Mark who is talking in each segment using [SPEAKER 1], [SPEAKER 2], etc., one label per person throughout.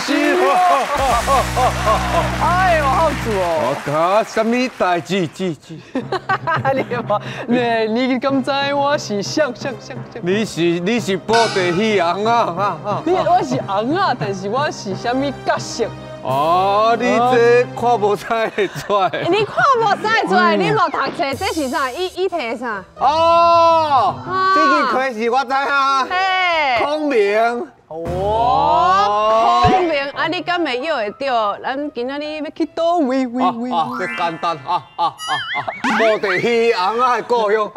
[SPEAKER 1] 心。
[SPEAKER 2] 哎呦，好主哦！
[SPEAKER 1] 我搞什么代志？
[SPEAKER 2] 你敢知我是像？
[SPEAKER 1] 你是布袋戏红啊！
[SPEAKER 2] 我是红啊，但是我是什么角色？
[SPEAKER 1] 哦，你这看无猜会出来。
[SPEAKER 3] 你看无使出来，你无读册，这是啥？伊摕啥？
[SPEAKER 1] 哦，这个开始我知啊。
[SPEAKER 3] 嘿，
[SPEAKER 1] 孔明。
[SPEAKER 3] 哦，孔明啊，你敢会摇会着？咱今仔日要去倒位？
[SPEAKER 1] 这简单布袋戏红啊的故乡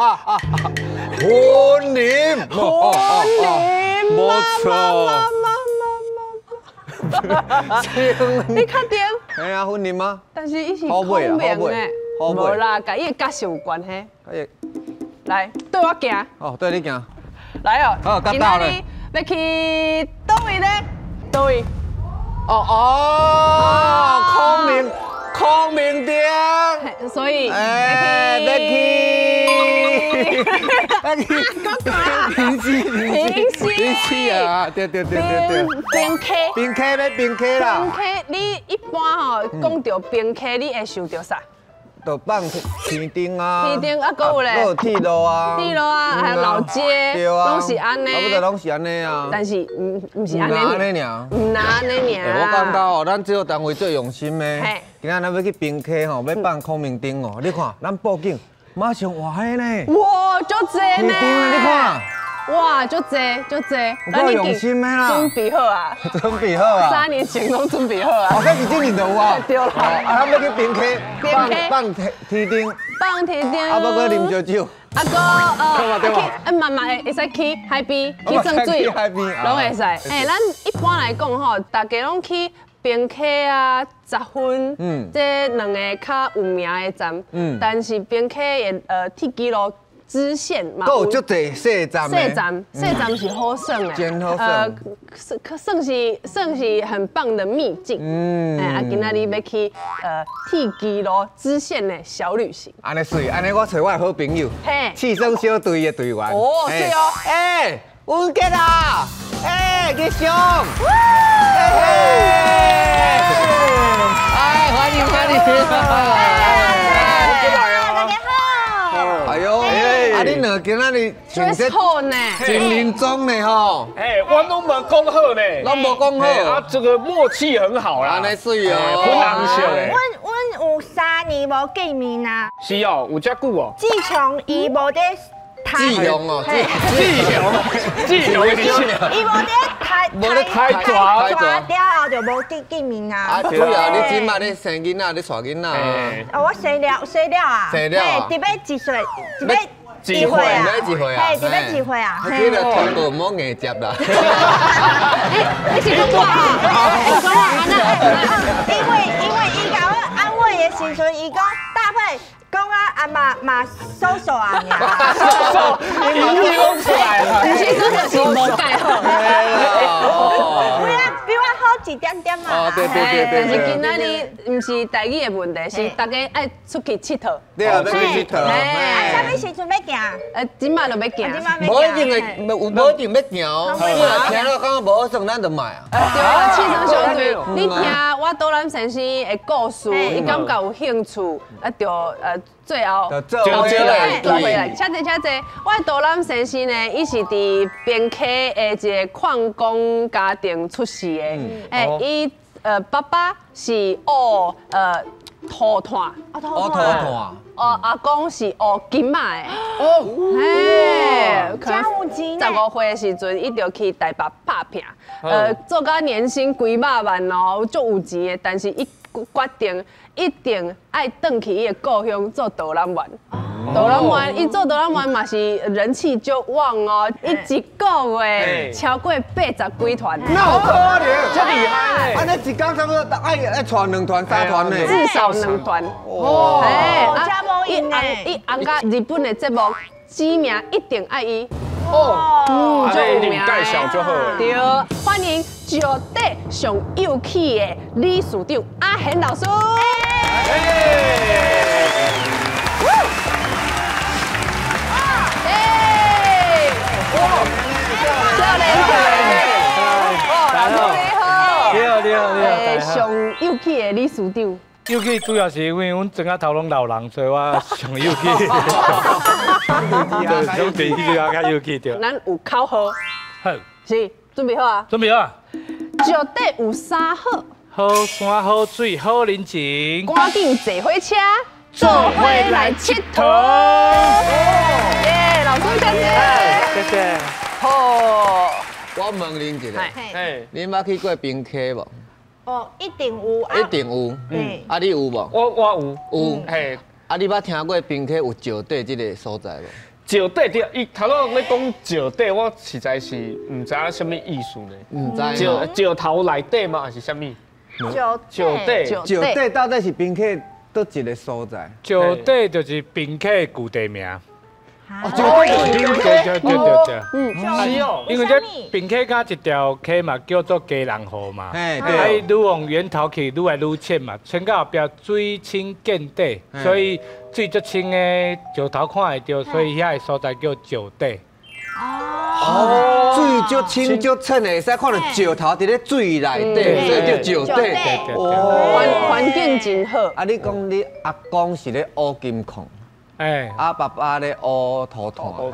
[SPEAKER 1] 云林。没错。
[SPEAKER 3] 你确定？
[SPEAKER 1] 哎呀，云林吗？
[SPEAKER 3] 但是伊是孔明诶，无啦，甲伊的角色有关系。来，对我行。
[SPEAKER 1] 哦，对你行。
[SPEAKER 3] 来哦，
[SPEAKER 1] 好，到了。
[SPEAKER 3] 要去倒位呢？倒位。
[SPEAKER 1] 孔明殿。
[SPEAKER 3] 所以，要去
[SPEAKER 1] 平西啊，对。
[SPEAKER 3] 冰溪
[SPEAKER 1] 冰溪啦。
[SPEAKER 3] 冰溪，你一般吼讲到冰溪，你会想到啥？
[SPEAKER 1] 就放天灯啊，
[SPEAKER 3] 还有咧，
[SPEAKER 1] 还有铁路啊，
[SPEAKER 3] 还有老街，拢是安尼。
[SPEAKER 1] 差不多拢是安尼啊。
[SPEAKER 3] 但是唔是安尼，唔拿安尼尔。
[SPEAKER 1] 我感觉哦，咱这个单位最用心的。今仔咱要去冰溪吼，要放孔明灯哦。你看，咱报警，马上换的呢。
[SPEAKER 3] 哇，足济呢！
[SPEAKER 1] 你看。
[SPEAKER 3] 哇，足济。
[SPEAKER 1] 够用心的啦。
[SPEAKER 3] 准备好啊。
[SPEAKER 1] 准备好啊。
[SPEAKER 3] 3年前拢准备好啊。
[SPEAKER 1] 哦，这是今年就有啊。
[SPEAKER 3] 对啦。
[SPEAKER 1] 咱要去冰溪放天灯。
[SPEAKER 3] 放天灯。
[SPEAKER 1] 啊，要搁啉烧酒。
[SPEAKER 3] 慢慢会使去海边去耍水，拢会使。咱一般来讲吼，大家拢去冰溪啊、十分，这两个较有名的站。但是冰溪的铁基路支线嘛，
[SPEAKER 1] 有足济细站
[SPEAKER 3] 细站是好耍的，
[SPEAKER 1] 真好耍。
[SPEAKER 3] 算是很棒的秘境。今仔日要去铁基路支线的小旅行。
[SPEAKER 1] 安尼水，安尼我找我的好朋友，气生小队的队员。
[SPEAKER 3] 哦，是哦。
[SPEAKER 1] 文杰啊，吉祥，欢迎。哎呦，你两今仔日穿这精灵装呢吼？
[SPEAKER 4] 我拢无讲好呢，
[SPEAKER 1] 拢无讲好
[SPEAKER 4] 啊，这个默契很好啦，
[SPEAKER 1] 安尼水哦，
[SPEAKER 4] 粉红色的。
[SPEAKER 5] 阮有3年无见面啊。
[SPEAKER 4] 是哦，有遮久哦。
[SPEAKER 5] 自从伊无在
[SPEAKER 1] 志雄哦，
[SPEAKER 4] 志雄的是。
[SPEAKER 5] 伊无在
[SPEAKER 4] 开抓
[SPEAKER 5] 了后就无见面啊。
[SPEAKER 1] 对啊，你即马你生囡仔，你带囡仔。
[SPEAKER 5] 我生了啊。
[SPEAKER 1] 生了啊。
[SPEAKER 5] 特别几岁？
[SPEAKER 1] 几岁啊？
[SPEAKER 5] 嘿，特别几岁啊？
[SPEAKER 1] 这个团队唔好硬接啦。
[SPEAKER 3] 你是讲我
[SPEAKER 5] 因为伊甲我安慰的时阵，伊讲搭配。讲啊，嘛收啊，
[SPEAKER 4] 你讲出来啊，
[SPEAKER 3] 不是真的是无盖好，
[SPEAKER 5] 比我好一点点嘛。
[SPEAKER 1] 哦，对。
[SPEAKER 3] 但是今仔日唔是台语的问题，是大家爱出去佚佗。
[SPEAKER 1] 对啊，要去佚佗。
[SPEAKER 5] 啥物时阵要行？
[SPEAKER 3] 今摆就要行。
[SPEAKER 1] 无一定要行哦。你若听了感觉无好耍，咱就买啊。
[SPEAKER 3] 对啊，气生小队，你听我导览先生的故事，你感觉有兴趣，就最后
[SPEAKER 1] 做回来。
[SPEAKER 3] 车坐，我导览先生呢，伊是伫冰溪的一个矿工家庭出世的，伊爸爸是土炭，阿公是金马的，
[SPEAKER 5] 真有钱呢。
[SPEAKER 3] 15岁的时阵，伊就去台北拍拼，做到年薪几百万哦，足有钱的。但是伊决定一定爱转去伊的故乡做导览员。导览员，伊做导览员嘛是人气足旺哦，伊一个月超过80几团。
[SPEAKER 1] 那有可能，
[SPEAKER 4] 这厉害呢！
[SPEAKER 1] 安尼一天差不多爱带2团、3团呢，
[SPEAKER 3] 至少2团。
[SPEAKER 5] 哦，加无赢呢。
[SPEAKER 3] 伊红甲日本的节目知名一定爱伊。
[SPEAKER 4] 哦，这领带小就好了。
[SPEAKER 3] 对，欢迎绝对上有气的理事长阿贤老师。少年队，老师你好。
[SPEAKER 6] 你好，你好。
[SPEAKER 3] 有气的理事长。
[SPEAKER 6] 有气主要是因为阮庄仔头拢老人，所以我上有气。上第一就较有气着。
[SPEAKER 3] 咱有口号，
[SPEAKER 6] 好，
[SPEAKER 3] 是准备好啊？
[SPEAKER 6] 准备好啊！
[SPEAKER 3] 石底有三好，
[SPEAKER 6] 好山好水好人情，
[SPEAKER 3] 赶紧坐火车，做伙来佚佗。耶，老师谢谢。
[SPEAKER 6] 谢谢。
[SPEAKER 3] 好，
[SPEAKER 1] 我问恁一个，
[SPEAKER 4] 哎，
[SPEAKER 1] 恁捌去过冰溪无？
[SPEAKER 5] 哦，一定有啊。
[SPEAKER 1] 一定有。啊，你有无？
[SPEAKER 4] 我有，
[SPEAKER 1] 有。
[SPEAKER 4] 嘿，
[SPEAKER 1] 啊，你捌听过冰溪有石底这个所在无？
[SPEAKER 4] 石底对，伊头仔咧讲石底，我实在是唔知影什么意思呢。
[SPEAKER 1] 唔知吼。
[SPEAKER 4] 石头内底吗？还是什么？石底。
[SPEAKER 1] 石底到底是冰溪倒一个所在？
[SPEAKER 6] 石底就是冰溪的旧地名。
[SPEAKER 1] 哦，石底就是冰溪。
[SPEAKER 6] 对。
[SPEAKER 4] 是哦。
[SPEAKER 6] 因为这冰溪甲一条溪嘛，叫做基隆河嘛。
[SPEAKER 1] 嘿，
[SPEAKER 6] 啊，
[SPEAKER 1] 对。
[SPEAKER 6] 愈往源头去，愈来愈浅嘛，浅到后壁水深见底，所以水足清的石头看会到，所以遐个所在叫石底。
[SPEAKER 1] 哦，水足清足浅的，会使看到石头伫咧水内底，所以叫石底。
[SPEAKER 3] 环境真好。
[SPEAKER 1] 啊，你讲你阿公是咧乌金矿，
[SPEAKER 6] 哎，
[SPEAKER 1] 啊爸爸咧乌土炭，
[SPEAKER 6] 好，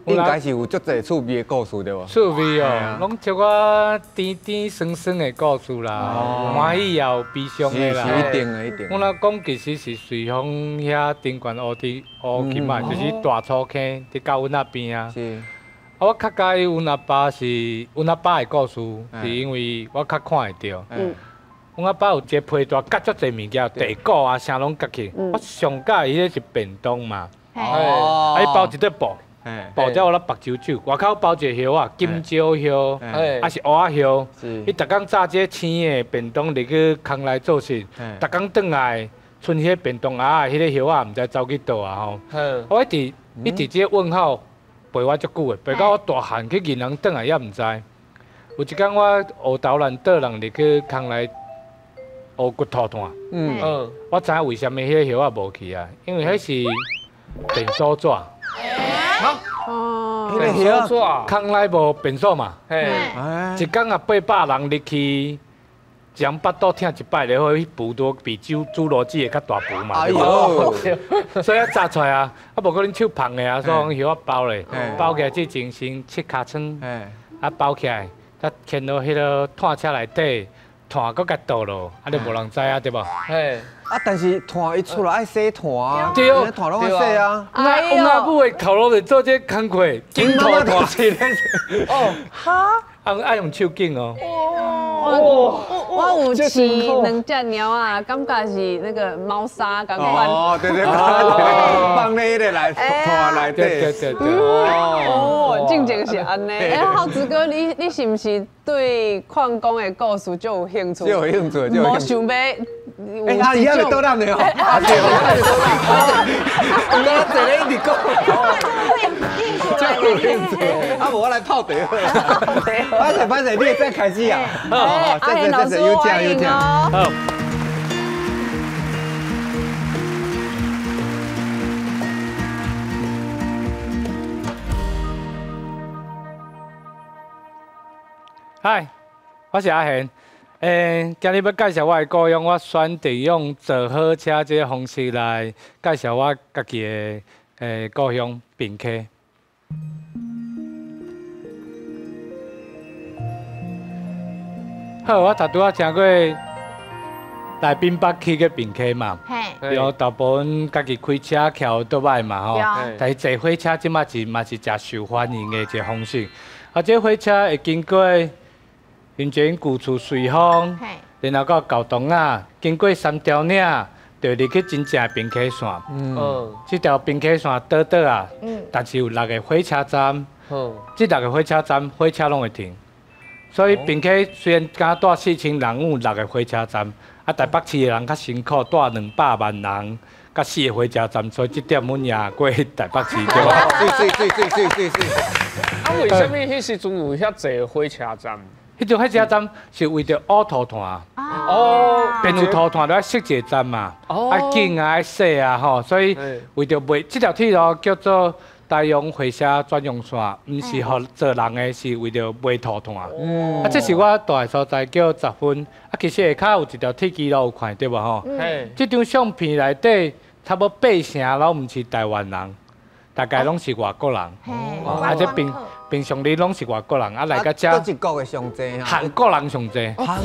[SPEAKER 1] 应该是有足侪趣味的故事对无？
[SPEAKER 6] 趣味哦，拢一我甜甜酸酸的故事啦，欢喜也有悲伤的啦。
[SPEAKER 1] 是一定的，一定。
[SPEAKER 6] 我若讲其实是随风遐顶悬乌金嘛，就是大草坑伫到阮那边啊。
[SPEAKER 1] 是。
[SPEAKER 6] 啊，我较介意阮阿爸是阮阿爸的故事，是因为我较看会到。阮阿爸有一个批大夹足侪物件，地鼓啊啥拢夹起。我上介意迄个是便当嘛，啊伊包一块布。包只有咧白酒酒，外口包一个叶啊，金蕉叶，还是蚵仔叶。伊逐工炸这青的便当入去空内做事，逐工转来，剩迄个便当啊，迄个叶啊，毋知走去倒啊吼。我一直这问号陪我足久的，陪到我大汉去银行转来也毋知。有一天我学豆人倒人入去空内学骨头炭，我知影为虾米迄个叶啊无去啊，因为迄是便所纸。
[SPEAKER 3] 哦，
[SPEAKER 4] 便所纸，
[SPEAKER 6] 空内无便所嘛，一天啊800人入去，一人巴肚疼一摆就好，迄补多比猪肉子的较大补嘛。哎呦，所以啊炸出来啊，啊无可能手胖的啊，所以讲叶啊包咧，包起来至精神切尻川，啊包起来，啊牵到迄个炭车内底，炭搁甲倒落，啊就无人知啊，对无？
[SPEAKER 1] 啊，但是炭伊出来爱洗炭啊，
[SPEAKER 6] 对哦，
[SPEAKER 1] 炭拢爱洗啊。
[SPEAKER 6] 阮阿母的头路是做这工课，金头炭是咧。哦，哈，爱用手紧哦。
[SPEAKER 3] 我有饲两只猫啊，感觉是那个猫砂感款。
[SPEAKER 1] 哦，对，放咧迄个来炭内底。
[SPEAKER 6] 对。
[SPEAKER 3] 哦，正经是安尼。哎，浩子哥，你是毋是对矿工的故事就有兴趣？
[SPEAKER 1] 就有兴趣，
[SPEAKER 3] 无想要。
[SPEAKER 1] 哎，阿姨还没倒蛋呢哦。啊对，我刚坐咧一直讲，就有兴趣。啊，我来泡茶好了。拍摄，你也再开始啊？
[SPEAKER 3] 好，谢谢，有请。好。
[SPEAKER 6] 嗨，我是阿贤。今日要介绍我的故乡，我选择用坐火车这个方式来介绍我家己的故乡平溪。好，我拄仔听过来滨北去个平溪嘛，然后大部分家己开车桥倒摆嘛吼，但是坐火车即嘛是真受欢迎的一个方式。啊，这火车会经过云泉旧厝随风，然后到高东啊，经过三条岭，就入去真正平溪线。这条平溪线倒啊，但是有6个火车站，这6个火车站火车拢会停。所以平溪虽然敢带4000人，有6个火车站，啊台北市的人较辛苦，带200万人，甲4个火车站，所以这点阮也过台北市对吧？
[SPEAKER 4] 啊，为什么迄时阵有遐济火车站？
[SPEAKER 6] 迄种火车站是为着乌土炭，变有土炭就爱设一个站嘛，爱紧啊，爱细啊吼，所以为着袂这条铁路叫做台用火车专用线，毋是互坐人的，是为着袂吐炭。这是我住的所在叫10分。其实下骹有一条铁轨路有看对无吼？这张相片内底差不多8成拢毋是台湾人，大概拢是外国人。这平常哩拢是外国人，来到遮。
[SPEAKER 1] 一国的上济哈。
[SPEAKER 6] 韩国人上济。韩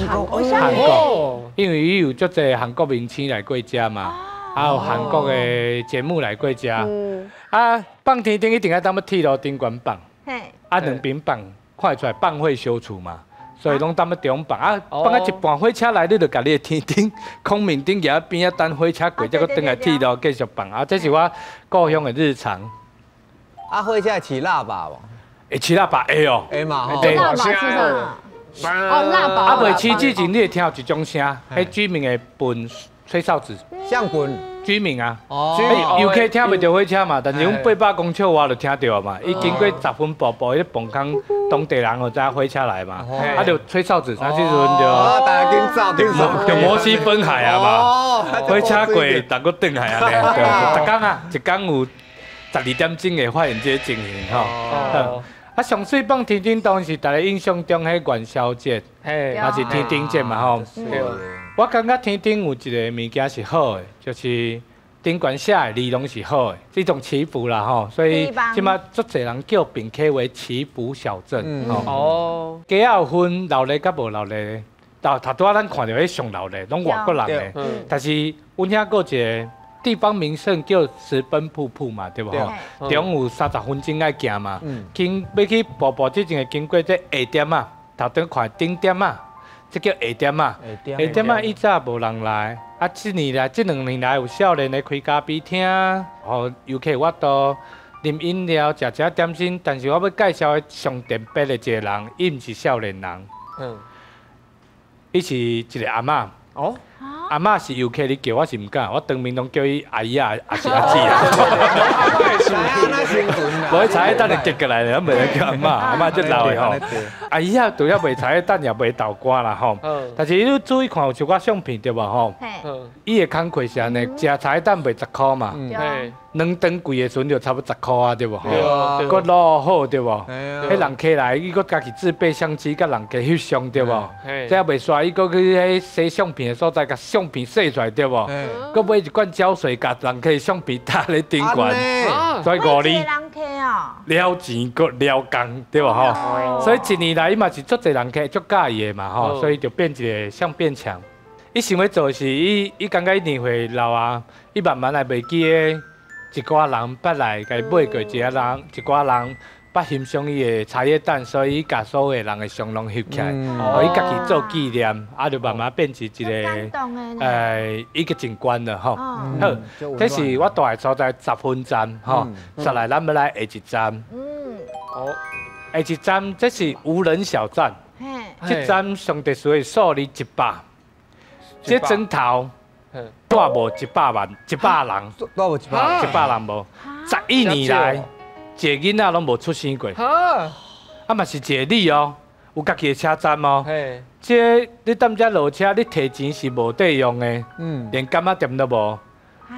[SPEAKER 6] 国，因为伊有足侪韩国明星来过遮嘛。还有韩国的节目来过遮，放天顶一定要当要铁路顶悬放，两边放，看出来放火烧厝嘛，所以拢当要中放放到一半火车来，你就甲你的天顶、空面顶徛边等火车过，再搁转来铁路继续放这是我故乡的日常。
[SPEAKER 1] 火车会起喇叭无？
[SPEAKER 6] 会起喇叭会哦，
[SPEAKER 1] 会嘛吼。
[SPEAKER 2] 喇叭是啥？喇叭。
[SPEAKER 6] 袂起之前，你会听到一种声，迄居民会分。吹哨子，
[SPEAKER 1] 像本
[SPEAKER 6] 居民啊，游客听袂到火车嘛，但是阮800公尺外就听到嘛。伊经过10分步步，迄崩坑当地人就知火车来嘛，就吹哨子，那时阵就
[SPEAKER 1] 大家紧走，
[SPEAKER 6] 就摩西分海啊嘛，火车过，逐个转海啊，逐工啊，一工有12点钟会发现这情形吼。上水放天顶当是大家印象中迄元宵节，也是天顶节嘛吼。我感觉天顶有一个物件是好的，就是顶悬写的字拢是好的，这种祈福啦吼。所以即马足侪人叫平溪为祈福小镇吼。街有分老的甲无老的，头拄仔咱看到迄上老的，拢外国人的。但是阮遐有一个地方名胜叫石奔瀑布嘛，对无吼？中有30分钟爱行嘛，要去步步之前会经过这下点啊，头顶看顶点啊。这叫下点啊，下点啊，以早无人来，这2年来有少年的开咖啡厅，互游客我都啉饮料、食点心。但是我要介绍的上特别的一个人，伊毋是少年人，伊是一个阿嬷。阿嬷是游客，你叫我是唔敢，我当面拢叫伊阿姨啊，还是阿姊啊。无迄茶叶蛋就结过来了，袂能叫阿嬷，阿嬷最老的吼。阿姨啊，除了卖茶叶蛋，也卖豆干啦吼。但是你注意看，有像我相片对无吼？伊的工课是安尼，食茶叶蛋卖10块嘛。2顿贵的时阵就差不多10块啊，对无吼？佮卤好对无？迄人客来，伊佮家己自备相机，甲人客翕相对无？这也袂煞，伊佮去迄洗相片的所在，甲相片洗出来对无？佮买一罐胶水，甲人客相片搭咧顶悬，所以5厘。了钱佮了工对无吼？所以1年来伊嘛是足侪人客足介意的嘛吼，所以就变一个相变强。伊想要做是，伊感觉伊年岁老啊，伊慢慢来袂记的。一寡人捌来，甲伊买过一寡人捌欣赏伊的茶叶蛋，所以伊甲所有人的相拢翕起来，互伊家己做纪念，就慢慢变成一个一个景观了吼。好，这是我住的所在10分站吼，再来咱要来下一站。下一站这是无人小站，这站上特殊的数字100，这砖头。大无100万，100人，
[SPEAKER 1] 大无
[SPEAKER 6] 100人无，11年来，一个囡仔拢无出生过。嘛是一个你哦，有家己的车站哦。这你踮遮落车，你提钱是无得用的，连柑仔店都无。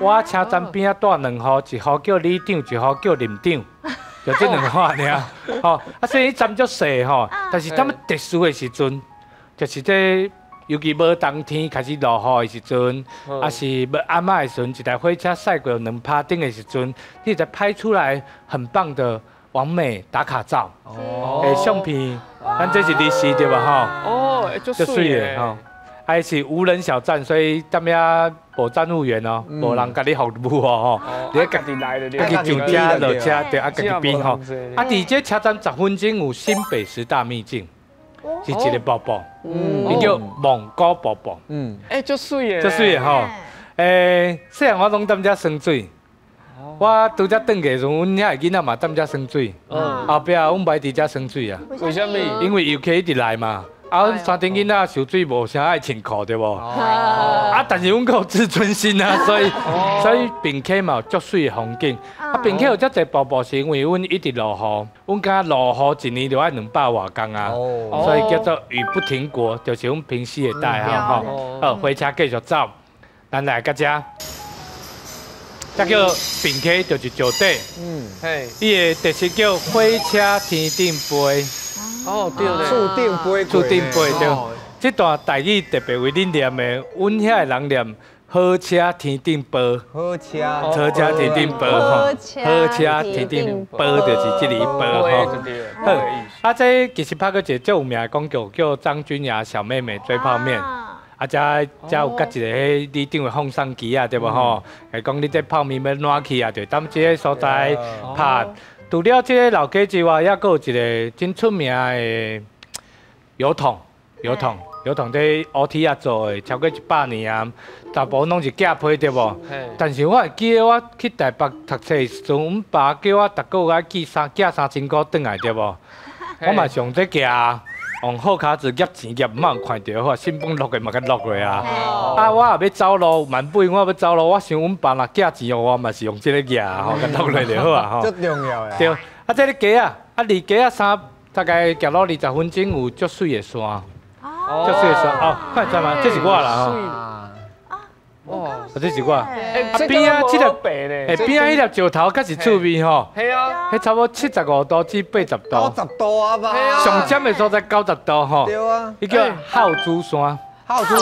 [SPEAKER 6] 我车站边带2号，一号叫里长，一号叫林长，就这2号尔。吼，所以站足细吼，但是咱特殊的时阵，就是这。尤其无冬天开始落雨的时阵，还是无暗暝的时阵，一台火车驶过2拍顶的时阵，你才拍出来很棒的完美打卡照。相片，咱这是历史对吧？吼，就水的吼。还是无人小站，所以踮遐无站务员哦，无人甲你服务哦，吼，你家己来的，家己上车落车，对，家己边吼。伫这车站10分钟有新北10大秘境。是一个瀑布，伊叫蒙古瀑布。
[SPEAKER 4] 足水的，
[SPEAKER 6] 足水的吼。细汉我拢踮遮耍水，我拄则转去时阵，阮遐个囡仔嘛踮遮耍水。后壁阮袂伫遮耍水啊。
[SPEAKER 4] 为什么？
[SPEAKER 6] 因为游客一直来嘛。阮山顶囡仔受水无啥爱穿裤对无？但是阮有自尊心啊，所以平溪嘛有足水的风景。平溪有遮侪瀑布，是因为阮一直落雨，阮敢落雨1年就要200多工啊，所以叫做雨不停国，就是阮平溪的代号吼。火车继续走，咱来到遮。再叫平溪就是石底，
[SPEAKER 4] 嘿，
[SPEAKER 6] 伊的特色叫火车天顶飞，
[SPEAKER 4] 哦对咧，
[SPEAKER 1] 注定飞，
[SPEAKER 6] 注定飞对。这段台语特别为恁念的，阮遐的人念火车天顶飞。
[SPEAKER 1] 好车，
[SPEAKER 6] 火车天顶飞吼，火车天顶飞就是这里飞吼。好，啊，这其实拍过一个最有名的广告，叫张君雅小妹妹追泡面。啊，才有甲一个迄里长的放送机啊，对无吼？会讲你这泡面要暖去啊，就踮即个所在拍。除了即个老街之外，也佫有一个真出名的油桶。这乌铁啊做的，超过100年啊，大部分拢是假批对无？但是我会记得我去台北读册的时阵，阮爸叫我逐个月寄3000块转来对无？我嘛上这夹。用好卡子夹钱夹，毋通看到，信封落去嘛甲落去啊！啊，我也要走路，万八我要走路，我想阮爸若寄钱互我嘛是用这个夹吼，甲落落就好啊吼。
[SPEAKER 1] 最重要的。
[SPEAKER 6] 对，啊，这个街啊，离街啊大概行路20分钟有足水的山，足水的山哦，看知嘛？这是我啦吼。
[SPEAKER 4] 哇，
[SPEAKER 6] 这是我。
[SPEAKER 4] 边啊，这个白咧，
[SPEAKER 6] 边啊，迄粒石头较是趣味吼。
[SPEAKER 4] 系啊，
[SPEAKER 6] 迄差不多75度至80度。
[SPEAKER 1] 90度啊吧。
[SPEAKER 6] 上尖的所在90度吼。
[SPEAKER 1] 对啊。
[SPEAKER 6] 伊叫浩珠山。
[SPEAKER 1] 浩珠，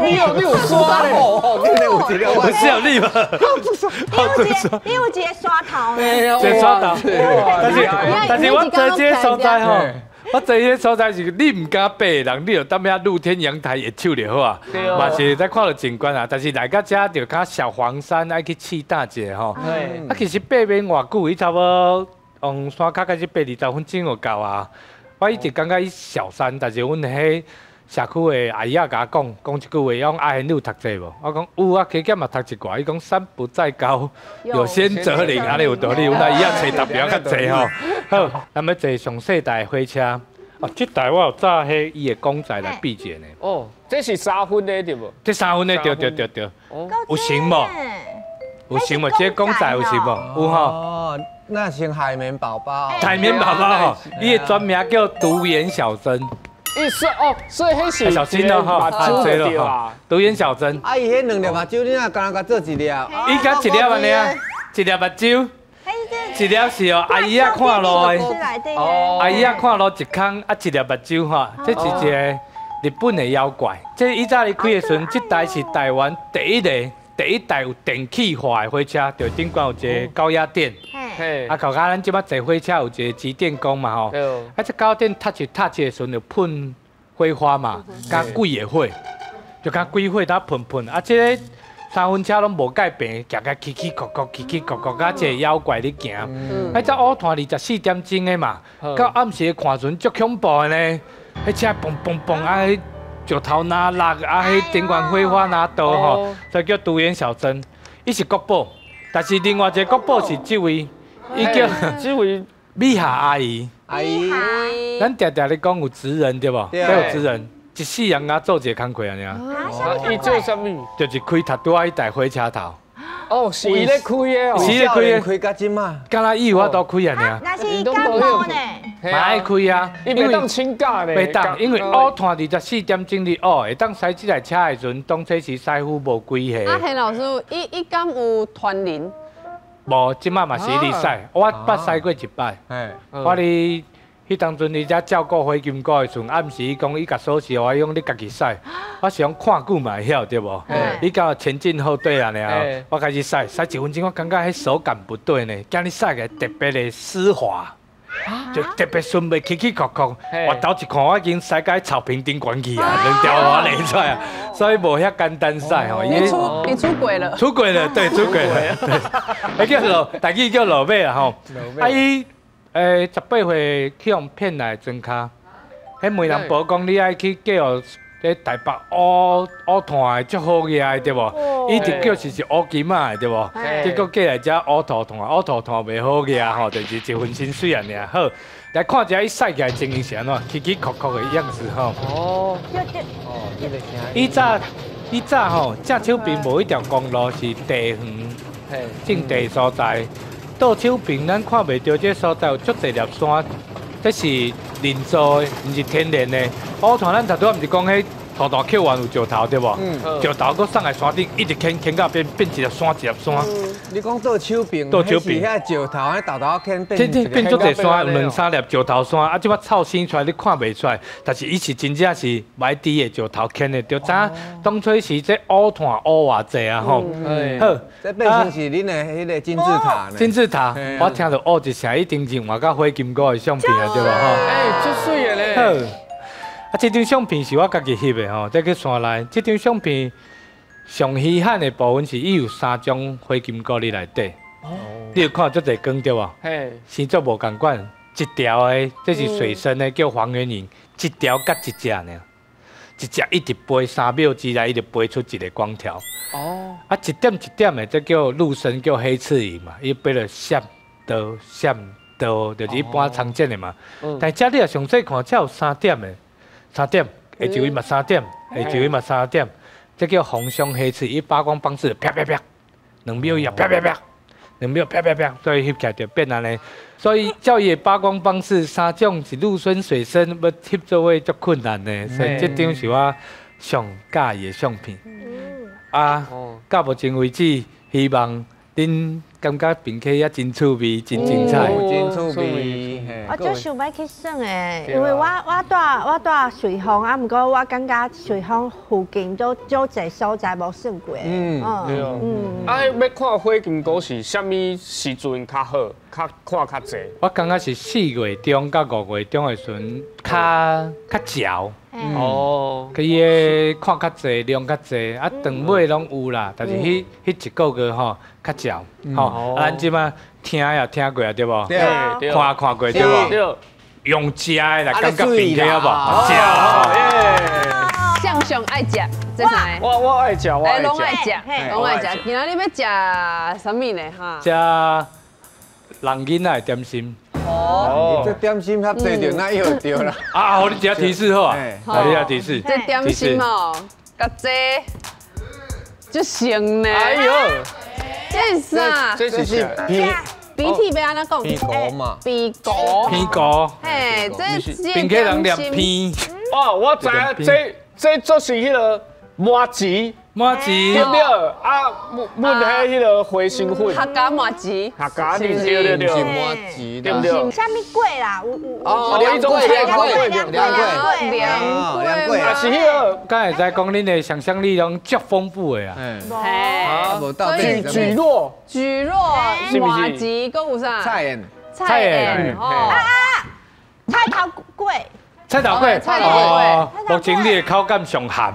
[SPEAKER 4] 你有刷咧？
[SPEAKER 1] 你有一个，
[SPEAKER 6] 不是有你吗？
[SPEAKER 5] 你有一个刷头呢？
[SPEAKER 6] 这刷头。但是我做这个所在吼。我做迄个所在是你唔敢爬的人，你就踮遐露天阳台下手就好啊。嘛是在看到景观啊，但是来到遮就较小黄山爱去试搭者吼。啊，其实爬免偌久，伊差不多用山脚开始爬20分钟就到啊。我一直感觉伊小山，但是阮迄社区的阿姨仔甲我讲一句话，讲阿贤你有读册无？我讲有啊，加减嘛读一寡。伊讲山不在高，有仙则灵，安尼有道理。阮阿姨仔找代表较济吼。好，咱要坐上世代火车。哦，这台我有早迄伊的公仔来比者呢。
[SPEAKER 4] 哦，这是3分的对无？
[SPEAKER 6] 这3分的对。哦，有成无？有成无？这公仔有成无？有吼。
[SPEAKER 1] 哦，那是海绵宝宝。
[SPEAKER 6] 海绵宝宝吼，伊的专名叫独眼小珍。
[SPEAKER 4] 意思哦，所以迄是
[SPEAKER 6] 小心咯吼，
[SPEAKER 4] 目睭对啊。
[SPEAKER 6] 独眼小珍。
[SPEAKER 1] 啊，伊迄2粒目睭，你若敢甲做1粒？
[SPEAKER 6] 伊甲1粒安尼啊，1粒目睭。一粒是哦，阿姨仔看路的，阿姨仔看路一空，啊1粒目睭吼，这是一个日本的妖怪。这以早伊开的时阵，这台是台湾第一台有电气化的火车，就顶管有一个高压电。啊，靠甲咱即摆坐火车有一个机电工嘛吼，啊这高压电touch的时阵就喷火花嘛，加鬼的火，就加鬼火它喷，啊这个。3分车拢无改变，行个起起corcor甲一个妖怪咧行。迄只乌炭24点钟的嘛，到暗时看时阵足恐怖的呢。迄车嘣，啊，迄石头哪落，啊，迄顶管火花哪倒吼，所以叫独眼小珍。伊是国宝，但是另外一个国宝是这位，伊叫
[SPEAKER 4] 这位
[SPEAKER 6] 米霞阿姨。
[SPEAKER 1] 阿姨，
[SPEAKER 6] 咱常常咧讲有职人对无？有职人。一世人啊，做一个工课安尼啊。
[SPEAKER 4] 伊做啥物？
[SPEAKER 6] 就是开头拄迄台火车头。
[SPEAKER 4] 哦，是伊咧开的哦。
[SPEAKER 6] 是咧开的。
[SPEAKER 1] 开到即嘛。
[SPEAKER 6] 敢若伊有法度开安尼啊。
[SPEAKER 5] 那是感冒呢。
[SPEAKER 6] 嘛爱开啊。
[SPEAKER 4] 伊袂当请假咧。
[SPEAKER 6] 袂当，因为乌炭24点钟哩乌，会当驶这台车的时阵，当初是师傅无规下。
[SPEAKER 2] 啊，hen老师，伊敢有团练？
[SPEAKER 6] 无，即马嘛是咧驶，我捌驶过一摆。我哩。迄当阵，伊才照顾火金哥的时阵，暗时伊讲伊甲锁匙，我用你家己驶。我是讲看久嘛会晓对无？你甲前进后退安尼啊，我开始驶1分钟，我感觉迄手感不对呢，叫你驶个特别的丝滑，就特别顺袂起扣。我头一看，我已经驶到草坪顶管去啊，2条我勒出来啊，所以无遐简单驶吼。
[SPEAKER 2] 你出轨了？
[SPEAKER 6] 出轨了，对，出轨了。对，叫落，大家叫落尾啦吼。啊伊。18岁去用骗来装卡，迄媒人报讲你爱去叫在台北乌炭的足好个对无？伊直叫是乌金仔的对无？结果过来遮乌土炭袂好个吼，就是一份薪水安尼啊。好，来看一下伊驶起来情形是安怎，起扣的样子吼。哦，以早吼，正手边无一条公路是地远，种地所在。倒手边，咱看袂到这所在有足侪粒山，这是人造的，毋是天然的。乌炭咱头拄毋是讲迄大大扣完有石头对无？石头搁送来山顶，一直牵到变一粒山一粒山。
[SPEAKER 1] 你讲倒手柄，
[SPEAKER 6] 倒手柄
[SPEAKER 1] 遐石头，迄豆豆牵变
[SPEAKER 6] 这变做一山，两三粒石头山，啊，即摆草生出来你看袂出来，但是伊是真正是埋地的石头牵的，就知当初时这乌炭乌偌济啊吼。好，
[SPEAKER 1] 这变成是恁的迄个金字塔呢。
[SPEAKER 6] 金字塔，我听到乌一声，一定是换到火金哥的相片啊，对吧？吼。
[SPEAKER 4] 哎，足水的咧。
[SPEAKER 6] 好，啊，这张相片是我家己翕的吼，再去山内。这张相片上稀罕的部分是伊有3种火金菇伫内底。你有看这个光对吧？
[SPEAKER 4] 嘿，
[SPEAKER 6] 生作无共款，一条的这是水生的叫黄圆银，一条甲一只呢，一只一直飞3秒之内，伊就飞出一个光条。
[SPEAKER 4] 哦，
[SPEAKER 6] 啊，一点一点的，这叫陆生，叫黑刺银嘛，伊飞了闪刀闪刀，就是一般常见的嘛。但这你也详细看，这有3点的，3点，下一位嘛3点，下一位嘛3点，这叫红胸黑刺，伊发光方式啪啪啪，2秒以后啪啪啪，2秒啪啪啪，所以翕起来就变安尼。所以照伊的发光方式，3种是陆生、水生，要翕做位足困难的，所以这张是我上喜的相片。啊，到目前为止，希望恁感觉并且也真趣味、真精彩。
[SPEAKER 1] 真趣味。
[SPEAKER 5] 我就想要去耍诶，因为我住瑞芳啊，毋过我感觉瑞芳附近都侪所在无耍过。
[SPEAKER 4] 对哦。啊，要看火金菇是啥物时阵较好，看较济？
[SPEAKER 6] 我感觉是4月中到5月中的时阵，较潮。哦，伊个看较济，量较济，啊，长尾拢有啦，但是迄一个月吼较少，吼，咱即摆听也听过啊，对无？
[SPEAKER 4] 对，
[SPEAKER 6] 看过对无？
[SPEAKER 4] 对，
[SPEAKER 6] 用食的来感觉并起好无？食，
[SPEAKER 3] 向上爱食，这啥？
[SPEAKER 4] 我爱食，我爱食，
[SPEAKER 3] 拢爱食，拢爱食。今仔日要食啥物呢？哈？
[SPEAKER 6] 食人囡仔的点心。
[SPEAKER 1] 哦，这点心较济着，那又对啦。
[SPEAKER 6] 啊，我你一下提示好啊，你下提示。
[SPEAKER 3] 这点心哦，甲这就行呢。
[SPEAKER 4] 哎呦，
[SPEAKER 3] 这是啥？
[SPEAKER 4] 这是
[SPEAKER 3] 鼻涕要安怎讲？
[SPEAKER 1] 鼻膏嘛。
[SPEAKER 3] 鼻膏。
[SPEAKER 6] 鼻膏。
[SPEAKER 3] 嘿，这
[SPEAKER 6] 并且人念鼻。
[SPEAKER 4] 哦，我知影，这就是迄个麻糍。
[SPEAKER 6] 麻糍
[SPEAKER 4] 对对，啊，焖迄个花生粉，
[SPEAKER 3] 客家麻糍，
[SPEAKER 4] 客家对对对，
[SPEAKER 1] 是麻糍
[SPEAKER 4] 对不对？
[SPEAKER 5] 啥物粿啦？有
[SPEAKER 1] 哦，凉粿，
[SPEAKER 4] 啊是迄个，
[SPEAKER 6] 敢会知讲恁的想象力拢足丰富的啊。
[SPEAKER 1] 啊，无到底
[SPEAKER 4] 蒟蒻，
[SPEAKER 3] 麻糍，搁有啥？
[SPEAKER 1] 菜园，
[SPEAKER 6] 菜园
[SPEAKER 3] 哦，
[SPEAKER 5] 菜头粿。
[SPEAKER 6] 菜头粿，
[SPEAKER 3] 菜头粿，
[SPEAKER 6] 目前你的口感上咸。
[SPEAKER 3] 好，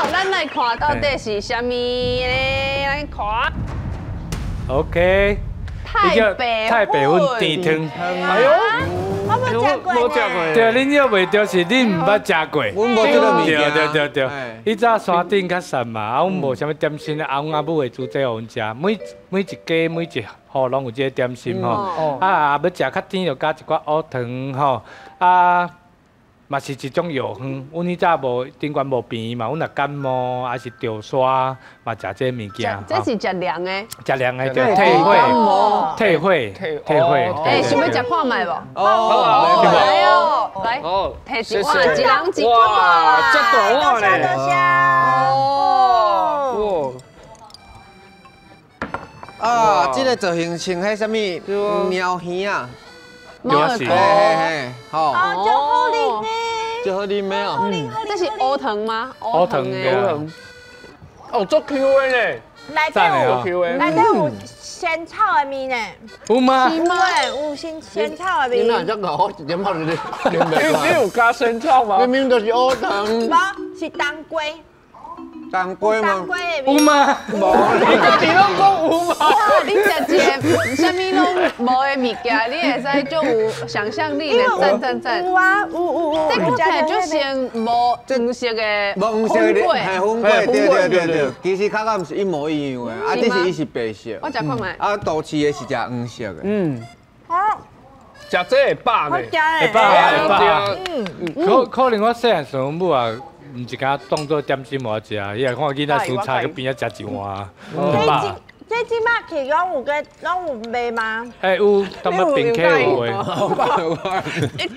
[SPEAKER 3] 咱来看到底是啥物咧？来看。
[SPEAKER 6] OK。太白粉甜汤。
[SPEAKER 4] 哎呦，
[SPEAKER 5] 我无食过。
[SPEAKER 6] 对，恁又袂着是恁毋捌食过。
[SPEAKER 1] 阮无这个物件。
[SPEAKER 6] 对。伊早山顶较散嘛，啊，阮无啥物点心，啊，阮阿母会煮这互阮食，每一家每一户拢有这个点心吼。啊，要食较甜就加一寡乌糖吼，啊。嘛是一种药方，阮迄早无顶悬无病嘛，阮若感冒还是着沙，嘛食这物件。
[SPEAKER 3] 这是食凉的。
[SPEAKER 6] 食凉的对，退火。
[SPEAKER 3] 哎，想要食看卖无？
[SPEAKER 1] 哦，
[SPEAKER 3] 来哦，来，摕一碗，一人一碗。
[SPEAKER 4] 哇，这大碗嘞！
[SPEAKER 5] 哦。
[SPEAKER 1] 啊，这个造型像迄什么猫耳啊？
[SPEAKER 6] 对啊是。
[SPEAKER 1] 嘿，好。
[SPEAKER 5] 啊，就好啉呢。
[SPEAKER 1] 就好啉咩哦？
[SPEAKER 3] 这是乌糖吗？
[SPEAKER 6] 乌糖的。
[SPEAKER 4] 哦，做 Q 的呢。
[SPEAKER 5] 内底有，内底有仙草的味呢。
[SPEAKER 6] 有吗？
[SPEAKER 5] 对，有仙草的味。
[SPEAKER 1] 你哪只搞点好你
[SPEAKER 4] 你有加仙草吗？
[SPEAKER 1] 明明就是乌糖。
[SPEAKER 5] 无，是当归。
[SPEAKER 1] 当归吗？
[SPEAKER 6] 有吗？
[SPEAKER 4] 无，你拢讲有嘛？
[SPEAKER 3] 你食一个啥物拢无的物件，你会使就有想象力的，赞。
[SPEAKER 5] 有啊，有。
[SPEAKER 3] 这看起来就像无黄色的
[SPEAKER 1] 粉粿，对。其实口感是一模一样的，啊，只是伊是白色。
[SPEAKER 3] 我食看卖。
[SPEAKER 1] 啊，都市的是食黄色的。
[SPEAKER 5] 好。
[SPEAKER 4] 食这会饱呢。
[SPEAKER 6] 会饱。可能我细汉时阵母啊。毋是敢当做点心我食，伊也看囡仔蔬菜去边仔食一碗，饱。
[SPEAKER 5] 这即马去拢有卖吗？
[SPEAKER 6] 哎有，他们饼 K 有诶。
[SPEAKER 3] 一直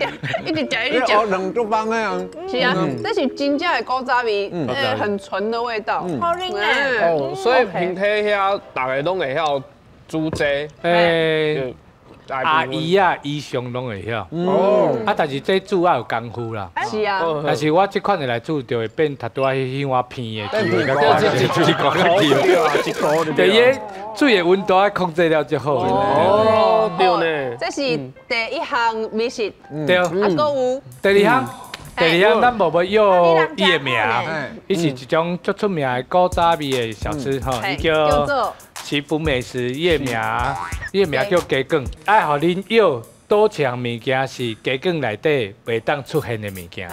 [SPEAKER 3] 讲一直
[SPEAKER 1] 你
[SPEAKER 3] 讲
[SPEAKER 1] 学。两足帮的啊。
[SPEAKER 3] 是啊，这是真正的古早味，很纯的味道。
[SPEAKER 5] 好啉诶！
[SPEAKER 4] 哦，所以平体遐大家拢会晓煮这，
[SPEAKER 6] 诶，阿姨啊，姨上拢会晓。
[SPEAKER 4] 哦，
[SPEAKER 6] 啊，但是这煮啊有功夫啦。
[SPEAKER 3] 是啊，
[SPEAKER 6] 但是我这款的来煮就会变头拄仔迄碗片的，
[SPEAKER 1] 变片
[SPEAKER 6] 一个
[SPEAKER 4] 一口
[SPEAKER 6] 第一水的温度要控制了就好。
[SPEAKER 4] 哦，对呢。
[SPEAKER 3] 这是第一项美食，
[SPEAKER 6] 对。
[SPEAKER 3] 啊，还有
[SPEAKER 6] 第二项咱无要伊的名，
[SPEAKER 1] 哎
[SPEAKER 6] 伊是一种足出名的古早味的小吃吼，伊叫
[SPEAKER 3] 做
[SPEAKER 6] 祈福美食，伊的名叫鸡卷，爱互恁要多项物件是鸡卷内底袂当出现的物件，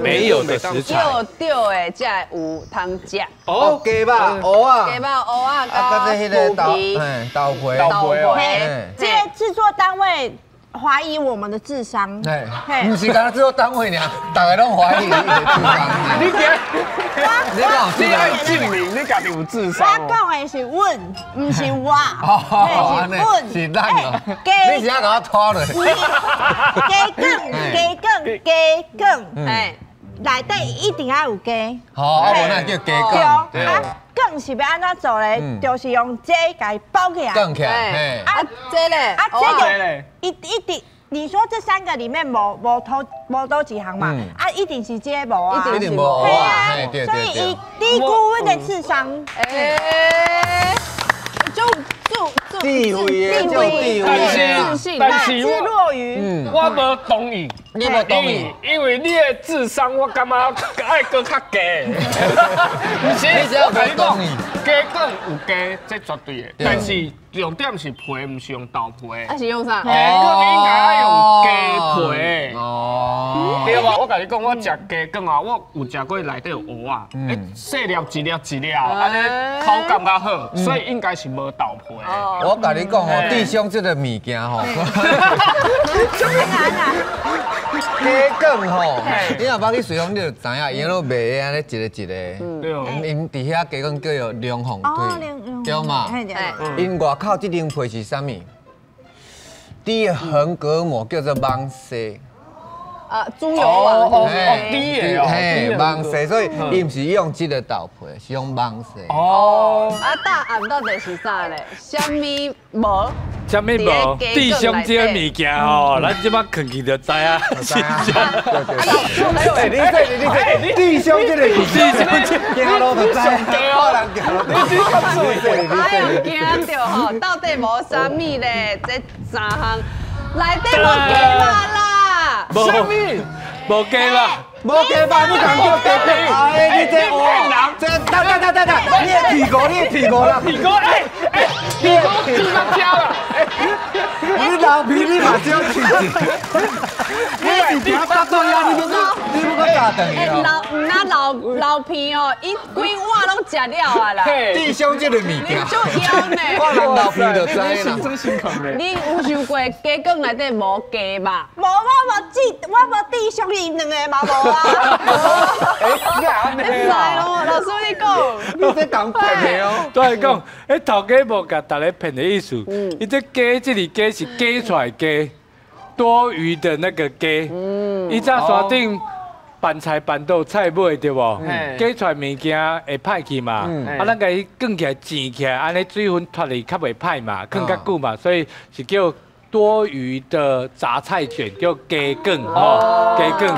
[SPEAKER 6] 没有的食材。
[SPEAKER 3] 钓的才有通食。
[SPEAKER 1] 哦，鸡吧，蚵啊，
[SPEAKER 3] 鸡肉、蚵啊，
[SPEAKER 7] 甲这迄个豆，
[SPEAKER 3] 皮、
[SPEAKER 7] 豆皮，
[SPEAKER 3] 豆皮。
[SPEAKER 5] 这个制作单位怀疑我们的智商。
[SPEAKER 7] 嘿，不是讲制作单位尔，大家拢怀疑你的智商。你讲
[SPEAKER 4] 你爱证明你家己有智商
[SPEAKER 5] 我讲的是阮，不是我。
[SPEAKER 7] 哦，
[SPEAKER 5] 是阮，
[SPEAKER 7] 是咱哦。你是要甲我拖落？
[SPEAKER 5] 鸡卷，哎，内底一定要有鸡。
[SPEAKER 7] 好，啊，无那叫鸡
[SPEAKER 5] 对，
[SPEAKER 7] 卷。
[SPEAKER 5] 啊，卷是要安怎做咧？就是用鸡甲伊包起来。
[SPEAKER 7] 卷起来，嘿。
[SPEAKER 3] 啊，这嘞，
[SPEAKER 5] 啊，这个一定。你说这三个里面无多几行嘛？啊，一定是这无啊，
[SPEAKER 7] 一定无蚵啊，对对
[SPEAKER 5] 所以
[SPEAKER 7] 对。
[SPEAKER 5] 低估阮的智商。
[SPEAKER 1] 地位的叫地
[SPEAKER 4] 但
[SPEAKER 1] 位，
[SPEAKER 4] 是但是
[SPEAKER 5] 自若于。
[SPEAKER 4] 我无同意，
[SPEAKER 7] 你无同意，
[SPEAKER 4] 因为你的智商我感觉爱搁较低。不是，我跟你讲，鸡卷有鸡，这绝对的，但是重点是皮，唔是用豆皮。
[SPEAKER 3] 啊是用啥？
[SPEAKER 4] 鸡卷应该要用鸡皮。
[SPEAKER 7] 哦。
[SPEAKER 4] 对吧？我跟你讲，我食鸡卷啊，我有食过内底有蚵啊，细粒一粒一粒，安尼口感较好，所以应该是无豆皮。
[SPEAKER 7] 我甲你讲哦，弟兄这个物件吼，鸡卷吼，你若捌去水丰，你就知影，伊拢卖的安尼一个一个。
[SPEAKER 4] 对哦。
[SPEAKER 7] 因伫遐鸡卷叫做龙凤腿，对嘛？因外口这层皮是啥物？底的横膈膜叫做蠓丝。
[SPEAKER 3] 猪油啊，
[SPEAKER 4] 低的哦，
[SPEAKER 7] 嘿，蠓丝，所以伊毋是用这个豆皮，是用蠓丝。
[SPEAKER 4] 哦。
[SPEAKER 3] 啊，答案到底是啥嘞？虾米无？
[SPEAKER 6] 虾米无？弟兄这个物件吼，咱即摆困去就知啊。是
[SPEAKER 1] 你弟兄这个意思，行路就知，好人行路就知。
[SPEAKER 3] 哎呀，惊到吼，到底无啥物咧？这三项内底无鸡肉啦。
[SPEAKER 6] 无鸡肉，
[SPEAKER 1] 无鸡肉，你讲叫鸡肉？哎，你这哦，这等，你的屁股啦，
[SPEAKER 4] 屁股屁股去到家了，
[SPEAKER 1] 你老皮你嘛少去一，你是条大多呀，你不搁加等伊哦。
[SPEAKER 3] 老皮哦，伊规碗拢食了啊啦。
[SPEAKER 7] 弟兄这个物
[SPEAKER 3] 你
[SPEAKER 7] 件，
[SPEAKER 3] 就妖呢？
[SPEAKER 7] 我人老皮就知啦。
[SPEAKER 4] 真心疼嘞。
[SPEAKER 3] 你有想过鸡卷内底无鸡吧？
[SPEAKER 5] 无，我无弟兄，伊两个嘛无啊。
[SPEAKER 3] 你来咯，老师你讲。
[SPEAKER 1] 你这讲骗的哦。
[SPEAKER 6] 都系讲，迄头家无甲大家骗的意思。伊这鸡，这里鸡是鸡出来鸡，多余的那个鸡。伊在山顶拌菜拌到菜尾对无？鸡出来物件会歹去嘛？啊，咱甲伊卷起来煎起来，安尼水分脱离较袂歹嘛，卷较久嘛，所以是叫多余的杂菜卷，叫鸡卷吼，鸡卷。